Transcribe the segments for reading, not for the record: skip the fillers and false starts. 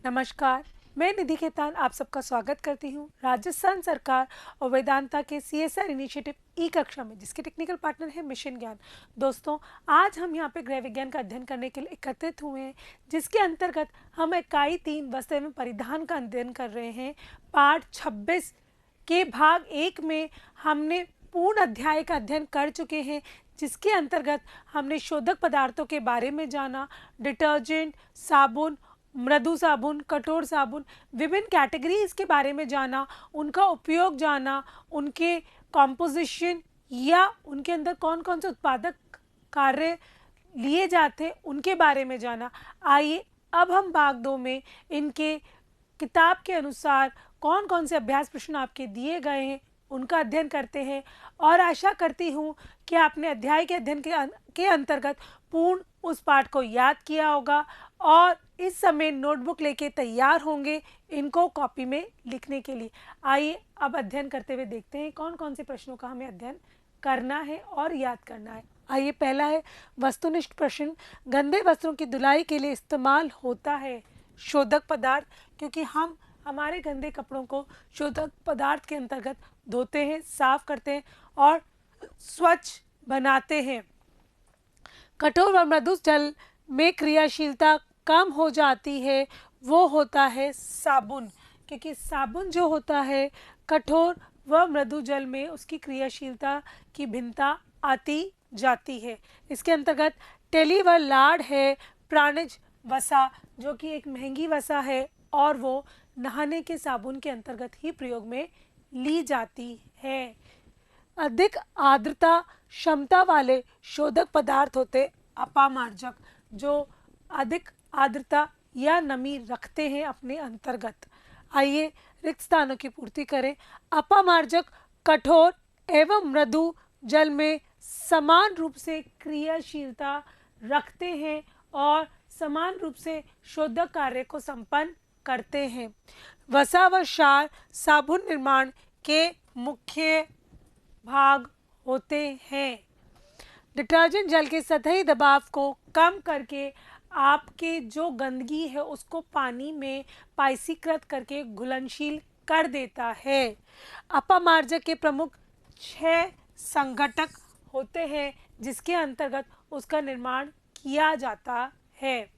नमस्कार, मैं निधि खेतान आप सबका स्वागत करती हूँ। राजस्थान सरकार और वेदांता के सीएसआर इनिशिएटिव ई कक्षा में, जिसके टेक्निकल पार्टनर है मिशन ज्ञान। दोस्तों, आज हम यहाँ पे गृह विज्ञान का अध्ययन करने के लिए एकत्रित हुए हैं, जिसके अंतर्गत हम इकाई 3 वस्त्र एवं परिधान का अध्ययन कर रहे हैं। पाठ 26 के भाग 1 में हमने पूर्ण अध्याय का अध्ययन कर चुके हैं, जिसके अंतर्गत हमने शोधक पदार्थों के बारे में जाना, डिटर्जेंट, साबुन, मृदु साबुन, कठोर साबुन, विभिन्न कैटेगरीज के बारे में जाना, उनका उपयोग जाना, उनके कॉम्पोजिशन या उनके अंदर कौन कौन से उत्पादक कार्य लिए जाते उनके बारे में जाना। आइए अब हम भाग 2 में इनके किताब के अनुसार कौन कौन से अभ्यास प्रश्न आपके दिए गए हैं उनका अध्ययन करते हैं, और आशा करती हूँ कि आपने अध्याय के अध्ययन के अंतर्गत पूर्ण उस पाठ को याद किया होगा और इस समय नोटबुक लेके तैयार होंगे इनको कॉपी में लिखने के लिए। आइए अब अध्ययन करते हुए देखते हैं कौन कौन से प्रश्नों का हमें अध्ययन करना है और याद करना है। आइए, पहला है वस्तुनिष्ठ प्रश्न। गंदे वस्त्रों की धुलाई के लिए इस्तेमाल होता है शोधक पदार्थ, क्योंकि हम हमारे गंदे कपड़ों को शोधक पदार्थ के अंतर्गत धोते हैं, साफ करते हैं और स्वच्छ बनाते हैं। कठोर व मृदु जल में क्रियाशीलता कम हो जाती है, वो होता है साबुन, क्योंकि साबुन जो होता है कठोर व मृदु जल में उसकी क्रियाशीलता की भिन्नता आती जाती है। इसके अंतर्गत टेली व लाड है प्राणिज वसा, जो कि एक महंगी वसा है और वो नहाने के साबुन के अंतर्गत ही प्रयोग में ली जाती है। अधिक आर्द्रता क्षमता वाले शोधक पदार्थ होते अपामार्जक, जो अधिक आर्द्रता या नमी रखते हैं अपने अंतर्गत। आइए रिक्त स्थानों की पूर्ति करें। अपामार्जक कठोर एवं मृदु जल में समान रूप से क्रियाशीलता रखते हैं और समान रूप से शोधक कार्य को संपन्न करते हैं। वसा व क्षार साबुन निर्माण के मुख्य भाग होते हैं। डिटर्जेंट जल के सतही दबाव को कम करके आपके जो गंदगी है उसको पानी में पाइसीकृत करके घुलनशील कर देता है। अपामार्जक के प्रमुख 6 संघटक होते हैं जिसके अंतर्गत उसका निर्माण किया जाता है।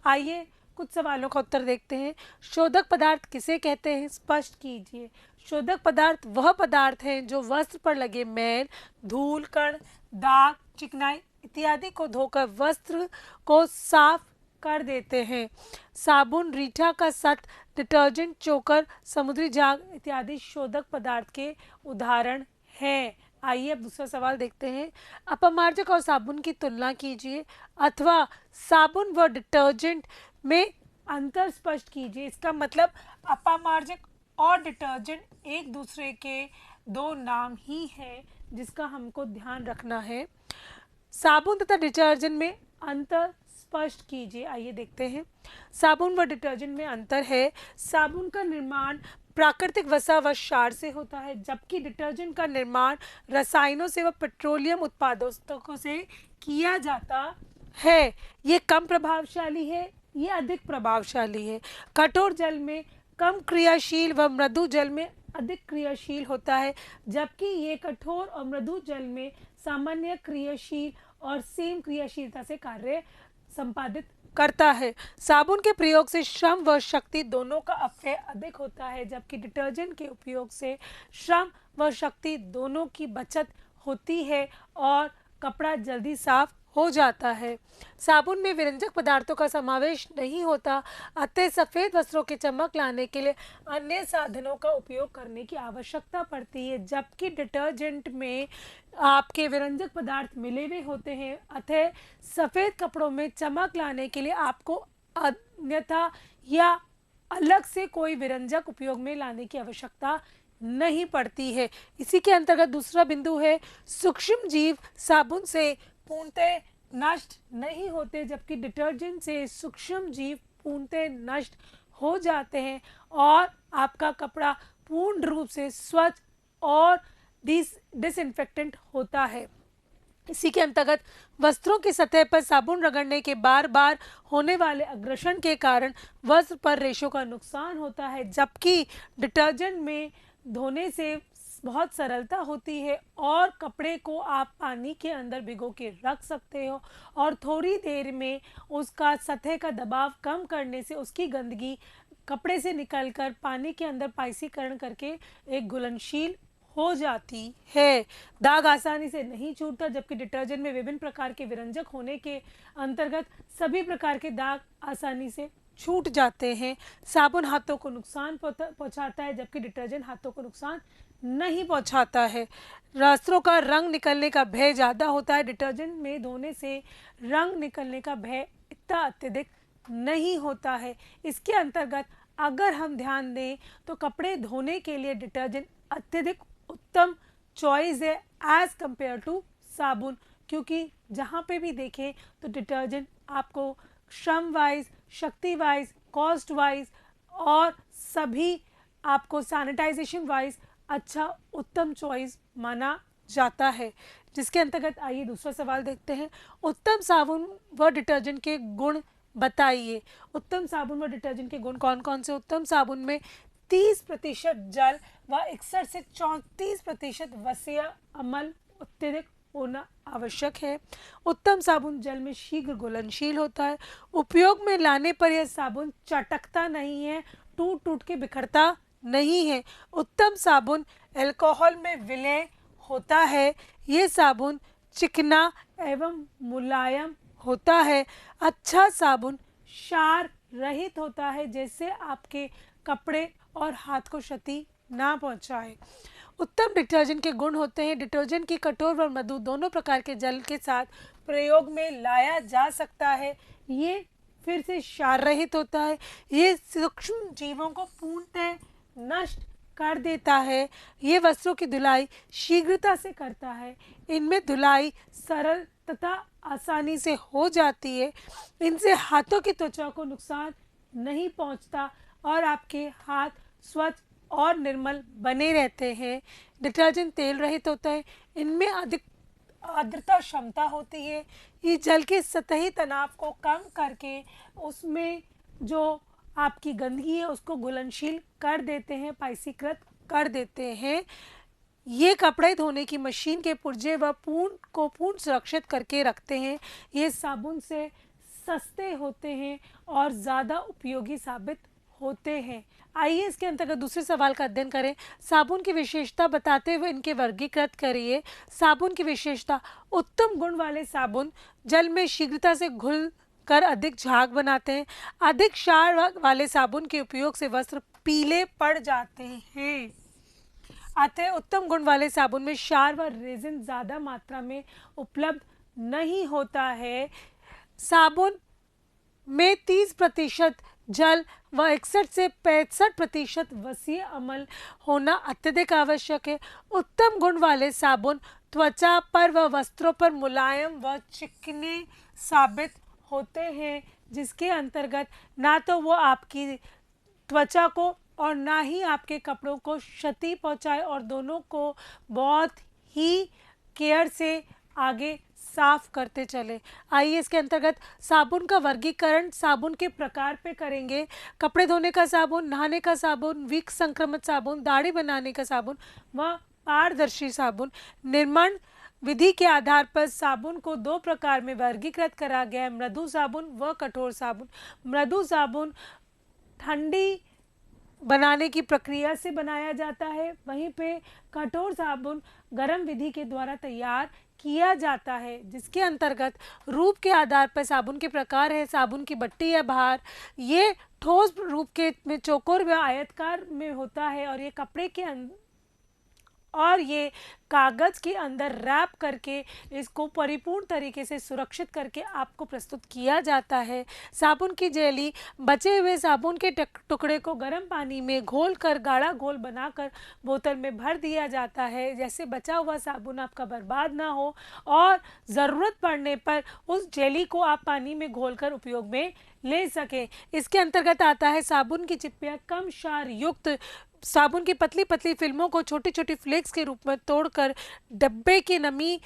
आइए कुछ सवालों का उत्तर देखते हैं। शोधक पदार्थ किसे कहते हैं, स्पष्ट कीजिए। शोधक पदार्थ वह पदार्थ हैं जो वस्त्र पर लगे मैल, धूल कण, दाग, चिकनाई इत्यादि को धोकर वस्त्र को साफ कर देते हैं। साबुन, रीठा का सत, डिटर्जेंट, चोकर, समुद्री झाग इत्यादि शोधक पदार्थ के उदाहरण हैं। आइए अब दूसरा सवाल देखते हैं। अपमार्जक और साबुन की तुलना कीजिए अथवा साबुन व डिटर्जेंट में अंतर स्पष्ट कीजिए। इसका मतलब अपमार्जक और डिटर्जेंट एक दूसरे के दो नाम ही हैं जिसका हमको ध्यान रखना है। साबुन तथा डिटर्जेंट में अंतर स्पष्ट कीजिए। आइए देखते हैं। साबुन व डिटर्जेंट में अंतर है। साबुन का निर्माण प्राकृतिक वसा व क्षार से होता है, जबकि डिटर्जेंट का निर्माण रसायनों से व पेट्रोलियम उत्पादों से किया जाता है। ये कम प्रभावशाली है, ये अधिक प्रभावशाली है। कठोर जल में कम क्रियाशील व मृदु जल में अधिक क्रियाशील होता है, जबकि ये कठोर और मृदु जल में सामान्य क्रियाशील और सेम क्रियाशीलता से कार्य संपादित करता है। साबुन के प्रयोग से श्रम व शक्ति दोनों का अपव्यय अधिक होता है, जबकि डिटर्जेंट के उपयोग से श्रम व शक्ति दोनों की बचत होती है और कपड़ा जल्दी साफ हो जाता है। साबुन में विरंजक पदार्थों का समावेश नहीं होता, अतः सफ़ेद वस्त्रों की चमक लाने के लिए अन्य साधनों का उपयोग करने की आवश्यकता पड़ती है, जबकि डिटर्जेंट में आपके विरंजक पदार्थ मिले हुए होते हैं, अतः सफ़ेद कपड़ों में चमक लाने के लिए आपको अन्यथा या अलग से कोई विरंजक उपयोग में लाने की आवश्यकता नहीं पड़ती है। इसी के अंतर्गत दूसरा बिंदु है, सूक्ष्म जीव साबुन से पूर्णतः नष्ट नहीं होते, जबकि डिटर्जेंट से सूक्ष्म जीव पूर्णतः नष्ट हो जाते हैं और आपका कपड़ा पूर्ण रूप से स्वच्छ और डिसइंफेक्टेंट होता है। इसी के अंतर्गत वस्त्रों की सतह पर साबुन रगड़ने के बार बार होने वाले अग्रषण के कारण वस्त्र पर रेशों का नुकसान होता है, जबकि डिटर्जेंट में धोने से बहुत सरलता होती है और कपड़े को आप पानी के अंदर भिगो के रख सकते हो और थोड़ी देर में उसका सतह का दबाव कम करने से उसकी गंदगी कपड़े से निकलकर पानी के अंदर पाइसीकरण करके एक घुलनशील हो जाती है। दाग आसानी से नहीं छूटता, जबकि डिटर्जेंट में विभिन्न प्रकार के विरंजक होने के अंतर्गत सभी प्रकार के दाग आसानी से छूट जाते हैं। साबुन हाथों को नुकसान पहुंचाता है, जबकि डिटर्जेंट हाथों को नुकसान नहीं पहुंचाता है। वस्त्रों का रंग निकलने का भय ज़्यादा होता है, डिटर्जेंट में धोने से रंग निकलने का भय इतना अत्यधिक नहीं होता है। इसके अंतर्गत अगर हम ध्यान दें तो कपड़े धोने के लिए डिटर्जेंट अत्यधिक उत्तम चॉइस है एज कंपेयर टू साबुन, क्योंकि जहाँ पे भी देखें तो डिटर्जेंट आपको श्रम वाइज, शक्ति वाइज, कॉस्ट वाइज और सभी आपको सैनिटाइजेशन वाइज अच्छा उत्तम चॉइस माना जाता है। जिसके अंतर्गत आइए दूसरा सवाल देखते हैं। उत्तम साबुन व डिटर्जेंट के गुण बताइए। उत्तम साबुन व डिटर्जेंट के गुण कौन कौन से? उत्तम साबुन में 30% जल व 61 से 34% वसीय अम्ल अत्यधिक होना आवश्यक है। उत्तम साबुन जल में शीघ्र घुलनशील होता है। उपयोग में लाने पर यह साबुन चटकता नहीं है, टूट टूट के बिखरता नहीं है। उत्तम साबुन अल्कोहल में विलय होता है। ये साबुन चिकना एवं मुलायम होता है। अच्छा साबुन क्षार रहित होता है, जैसे आपके कपड़े और हाथ को क्षति ना पहुंचाए। उत्तम डिटर्जेंट के गुण होते हैं। डिटर्जेंट की कठोर व मृदु दोनों प्रकार के जल के साथ प्रयोग में लाया जा सकता है। ये फिर से क्षार रहित होता है। ये सूक्ष्म जीवों को पूर्णतः नष्ट कर देता है। ये वस्त्रों की धुलाई शीघ्रता से करता है। इनमें धुलाई सरल तथा आसानी से हो जाती है। इनसे हाथों की त्वचा को नुकसान नहीं पहुंचता और आपके हाथ स्वच्छ और निर्मल बने रहते हैं। डिटर्जेंट तेल रहित होता है। इनमें अधिक आर्द्रता क्षमता होती है। ये जल के सतही तनाव को कम करके उसमें जो आपकी गंदगी है उसको घुलनशील कर देते हैं, पाइसीकृत कर देते हैं। ये कपड़े धोने की मशीन के पुर्जे व पूर्ण सुरक्षित करके रखते हैं। ये साबुन से सस्ते होते हैं और ज़्यादा उपयोगी साबित होते हैं। आइए इसके अंतर्गत दूसरे सवाल का अध्ययन करें। साबुन की विशेषता बताते हुए इनके वर्गीकृत करिए। साबुन की विशेषता: उत्तम गुण वाले साबुन जल में शीघ्रता से घुल कर अधिक झाग बनाते हैं। अधिक क्षार वाले साबुन के उपयोग से वस्त्र पीले पड़ जाते हैं। अतः उत्तम गुण वाले साबुन में क्षार व रेजिन ज़्यादा मात्रा में उपलब्ध नहीं होता है। साबुन में 30% जल व 61 से 65% वसीय अम्ल होना अत्यधिक आवश्यक है। उत्तम गुण वाले साबुन त्वचा पर व वस्त्रों पर मुलायम व चिकने साबित होते हैं, जिसके अंतर्गत ना तो वो आपकी त्वचा को और ना ही आपके कपड़ों को क्षति पहुंचाए और दोनों को बहुत ही केयर से आगे साफ करते चले। आइए इसके अंतर्गत साबुन का वर्गीकरण साबुन के प्रकार पे करेंगे। कपड़े धोने का साबुन, नहाने का साबुन, विक संक्रमित साबुन, दाढ़ी बनाने का साबुन व पारदर्शी साबुन। निर्माण विधि के आधार पर साबुन को 2 प्रकार में वर्गीकृत करा गया है: मृदु साबुन व कठोर साबुन। मृदु साबुन ठंडी बनाने की प्रक्रिया से बनाया जाता है, वहीं पे कठोर साबुन गर्म विधि के द्वारा तैयार किया जाता है, जिसके अंतर्गत रूप के आधार पर साबुन के प्रकार है: साबुन की बट्टी या भार। ये ठोस रूप के में चौकोर व आयताकार में होता है और ये कपड़े के और ये कागज़ के अंदर रैप करके इसको परिपूर्ण तरीके से सुरक्षित करके आपको प्रस्तुत किया जाता है। साबुन की जेली: बचे हुए साबुन के टुकड़े को गर्म पानी में घोलकर गाढ़ा घोल बनाकर बोतल में भर दिया जाता है, जैसे बचा हुआ साबुन आपका बर्बाद ना हो और ज़रूरत पड़ने पर उस जेली को आप पानी में घोलकर उपयोग में ले सकें। इसके अंतर्गत आता है साबुन की चिप्पियाँ कम क्षार युक्त। साबुन की पतली पतली फिल्मों को छोटी छोटी फ्लेक्स के रूप में तोड़कर डब्बे की नमी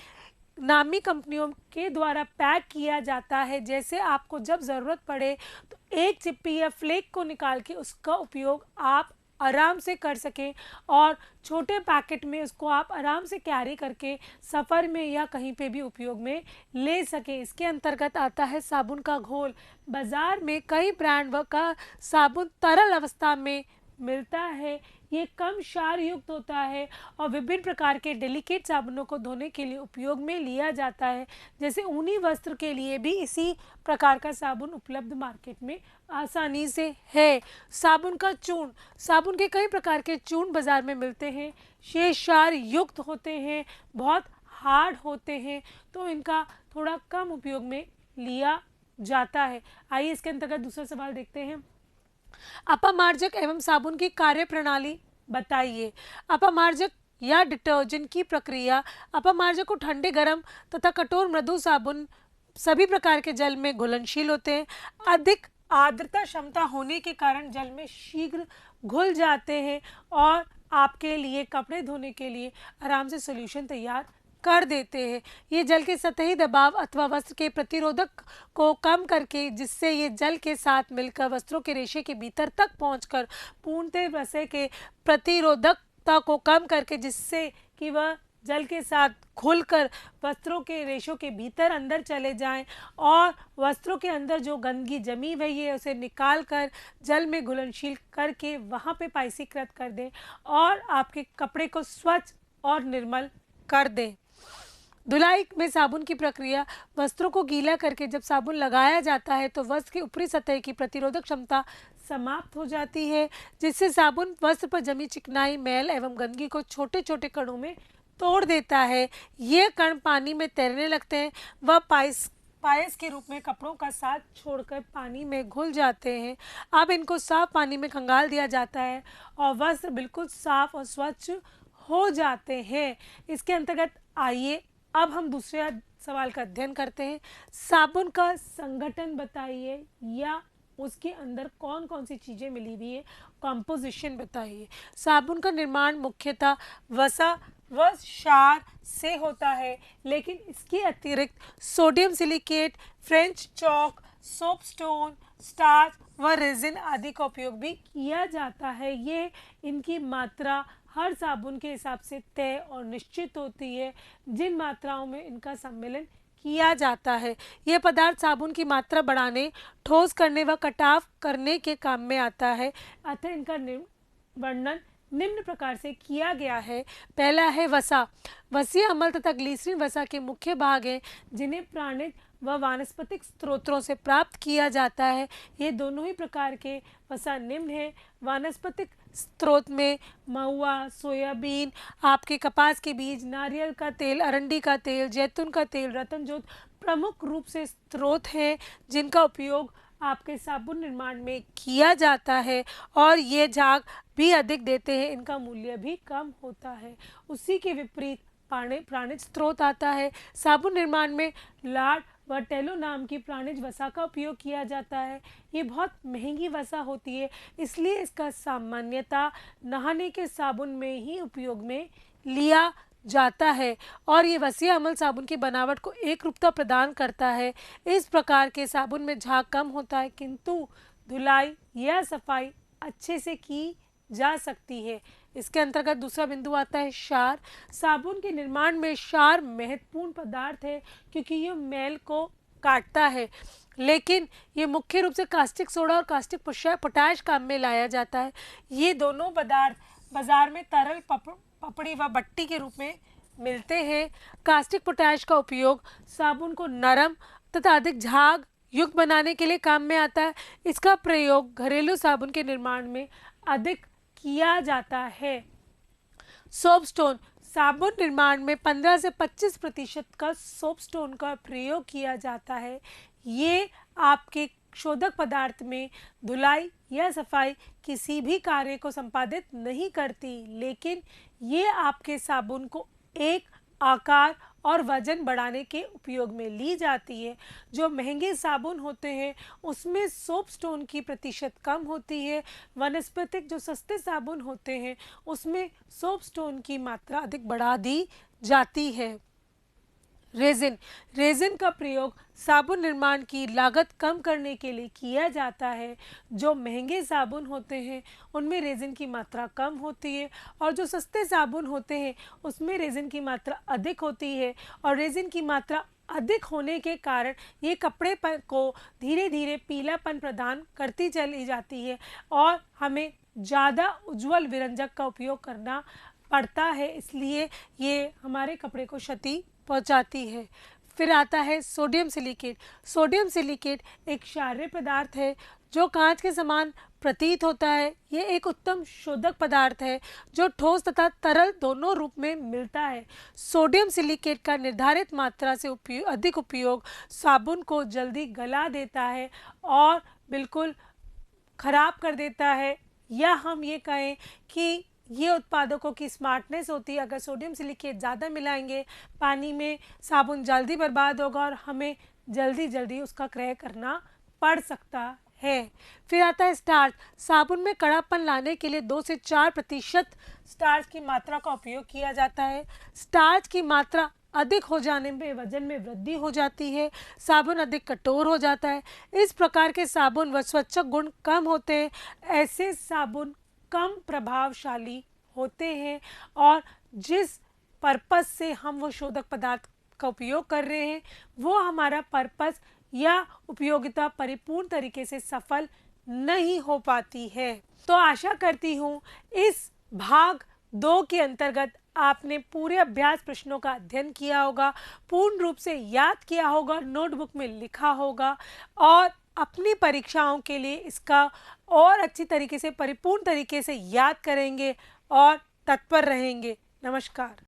नामी कंपनियों के द्वारा पैक किया जाता है। जैसे आपको जब ज़रूरत पड़े तो एक चिप्पी या फ्लेक को निकाल के उसका उपयोग आप आराम से कर सकें और छोटे पैकेट में उसको आप आराम से कैरी करके सफ़र में या कहीं पे भी उपयोग में ले सकें। इसके अंतर्गत आता है साबुन का घोल। बाज़ार में कई ब्रांड व का साबुन तरल अवस्था में मिलता है। ये कम क्षार युक्त होता है और विभिन्न प्रकार के डेलिकेट साबुनों को धोने के लिए उपयोग में लिया जाता है। जैसे ऊनी वस्त्र के लिए भी इसी प्रकार का साबुन उपलब्ध मार्केट में आसानी से है। साबुन का चूर्ण, साबुन के कई प्रकार के चूर्ण बाज़ार में मिलते हैं। ये क्षार युक्त होते हैं, बहुत हार्ड होते हैं, तो इनका थोड़ा कम उपयोग में लिया जाता है। आइए इसके अंतर्गत दूसरा सवाल देखते हैं। अपमार्जक एवं साबुन की कार्य प्रणाली बताइए। अपमार्जक या डिटर्जेंट की प्रक्रिया। अपमार्जक को ठंडे, गर्म तथा कठोर मृदु साबुन सभी प्रकार के जल में घुलनशील होते हैं। अधिक आर्द्रता क्षमता होने के कारण जल में शीघ्र घुल जाते हैं और आपके लिए कपड़े धोने के लिए आराम से सॉल्यूशन तैयार कर देते हैं। ये जल के सतही दबाव अथवा वस्त्र के प्रतिरोधक को कम करके, जिससे ये जल के साथ मिलकर वस्त्रों के रेशे के भीतर तक पहुंचकर पूर्णतः वस्त्र के प्रतिरोधकता को कम करके, जिससे कि वह जल के साथ घुलकर वस्त्रों के रेशों के भीतर अंदर चले जाएं और वस्त्रों के अंदर जो गंदगी जमी हुई है उसे निकाल कर जल में घुलनशील करके वहाँ पे पाइसीकृत कर दें और आपके कपड़े को स्वच्छ और निर्मल कर दें। धुलाई में साबुन की प्रक्रिया। वस्त्रों को गीला करके जब साबुन लगाया जाता है तो वस्त्र की ऊपरी सतह की प्रतिरोधक क्षमता समाप्त हो जाती है, जिससे साबुन वस्त्र पर जमी चिकनाई, मैल एवं गंदगी को छोटे छोटे कणों में तोड़ देता है। ये कण पानी में तैरने लगते हैं व पायस के रूप में कपड़ों का साथ छोड़कर पानी में घुल जाते हैं। अब इनको साफ पानी में खंगाल दिया जाता है और वस्त्र बिल्कुल साफ और स्वच्छ हो जाते हैं। इसके अंतर्गत आइए अब हम दूसरे सवाल का अध्ययन करते हैं। साबुन का संगठन बताइए या उसके अंदर कौन कौन सी चीज़ें मिली हुई है, कंपोजिशन बताइए। साबुन का निर्माण मुख्यतः वसा व क्षार से होता है, लेकिन इसके अतिरिक्त sodium silicate, French chalk, soapstone, starch व रेजिन आदि का उपयोग भी किया जाता है। ये इनकी मात्रा हर साबुन के हिसाब से तय और निश्चित होती है, जिन मात्राओं में इनका सम्मिलन किया जाता है। यह पदार्थ साबुन की मात्रा बढ़ाने, ठोस करने व कटाव करने के काम में आता है। अतः इनका वर्णन निम्न प्रकार से किया गया है। पहला है वसा। वसीय अम्ल तथा ग्लिसरीन वसा के मुख्य भाग हैं, जिन्हें प्राणिज व वानस्पतिक स्रोतों से प्राप्त किया जाता है। ये दोनों ही प्रकार के वसा निम्न है। वानस्पतिक स्रोत में महुआ, सोयाबीन, आपके कपास के बीज, नारियल का तेल, अरंडी का तेल, जैतून का तेल, रतनजोत प्रमुख रूप से स्रोत हैं, जिनका उपयोग आपके साबुन निर्माण में किया जाता है और ये झाग भी अधिक देते हैं, इनका मूल्य भी कम होता है। उसी के विपरीत प्राणिज स्रोत आता है। साबुन निर्माण में लार्ड व टेलो नाम की प्राणिज वसा का उपयोग किया जाता है। ये बहुत महंगी वसा होती है, इसलिए इसका सामान्यतः नहाने के साबुन में ही उपयोग में लिया जाता है और ये वसीय अम्ल साबुन की बनावट को एक रूपता प्रदान करता है। इस प्रकार के साबुन में झाग कम होता है, किंतु धुलाई या सफाई अच्छे से की जा सकती है। इसके अंतर्गत दूसरा बिंदु आता है क्षार। साबुन के निर्माण में क्षार महत्वपूर्ण पदार्थ है, क्योंकि ये मैल को काटता है, लेकिन ये मुख्य रूप से कास्टिक सोडा और कास्टिक पोटाश काम में लाया जाता है। ये दोनों पदार्थ बाजार में तरल पपड़ी व बट्टी के रूप में मिलते हैं। कास्टिक पोटाश का उपयोग साबुन को नरम तथा अधिक झाग युक्त बनाने के लिए काम में आता है। इसका प्रयोग घरेलू साबुन के निर्माण में अधिक किया जाता है। सोपस्टोन। साबुन निर्माण में 15 से 25% का सोपस्टोन का प्रयोग किया जाता है। ये आपके शोधक पदार्थ में धुलाई या सफाई किसी भी कार्य को संपादित नहीं करती, लेकिन ये आपके साबुन को एक आकार और वजन बढ़ाने के उपयोग में ली जाती है। जो महंगे साबुन होते हैं उसमें सोपस्टोन की प्रतिशत कम होती है। वनस्पतिक जो सस्ते साबुन होते हैं उसमें सोपस्टोन की मात्रा अधिक बढ़ा दी जाती है। रेजिन। रेजिन का प्रयोग साबुन निर्माण की लागत कम करने के लिए किया जाता है। जो महंगे साबुन होते हैं उनमें रेजिन की मात्रा कम होती है और जो सस्ते साबुन होते हैं उसमें रेजिन की मात्रा अधिक होती है, और रेजिन की मात्रा अधिक होने के कारण ये कपड़े पर को धीरे धीरे पीलापन प्रदान करती चली जाती है और हमें ज़्यादा उज्जवल विरंजक का उपयोग करना पड़ता है, इसलिए ये हमारे कपड़े को क्षति पहुंचाती है। फिर आता है सोडियम सिलिकेट। सोडियम सिलिकेट एक क्षारीय पदार्थ है जो कांच के समान प्रतीत होता है। ये एक उत्तम शोधक पदार्थ है जो ठोस तथा तरल दोनों रूप में मिलता है। सोडियम सिलिकेट का निर्धारित मात्रा से अधिक उपयोग साबुन को जल्दी गला देता है और बिल्कुल खराब कर देता है, या हम ये कहें कि ये उत्पादकों की स्मार्टनेस होती है। अगर सोडियम सिलिकेट ज़्यादा मिलाएंगे पानी में, साबुन जल्दी बर्बाद होगा और हमें जल्दी जल्दी उसका क्रय करना पड़ सकता है। फिर आता है स्टार्च। साबुन में कड़ापन लाने के लिए 2 से 4% स्टार्च की मात्रा का उपयोग किया जाता है। स्टार्च की मात्रा अधिक हो जाने में वजन में वृद्धि हो जाती है, साबुन अधिक कठोर हो जाता है। इस प्रकार के साबुन व स्वच्छक गुण कम होते हैं। ऐसे साबुन कम प्रभावशाली होते हैं और जिस पर्पस से हम वो शोधक पदार्थ का उपयोग कर रहे हैं वो हमारा पर्पस या उपयोगिता परिपूर्ण तरीके से सफल नहीं हो पाती है। तो आशा करती हूँ इस भाग 2 के अंतर्गत आपने पूरे अभ्यास प्रश्नों का अध्ययन किया होगा, पूर्ण रूप से याद किया होगा, नोटबुक में लिखा होगा और अपनी परीक्षाओं के लिए इसका और अच्छी तरीके से परिपूर्ण तरीके से याद करेंगे और तत्पर रहेंगे। नमस्कार।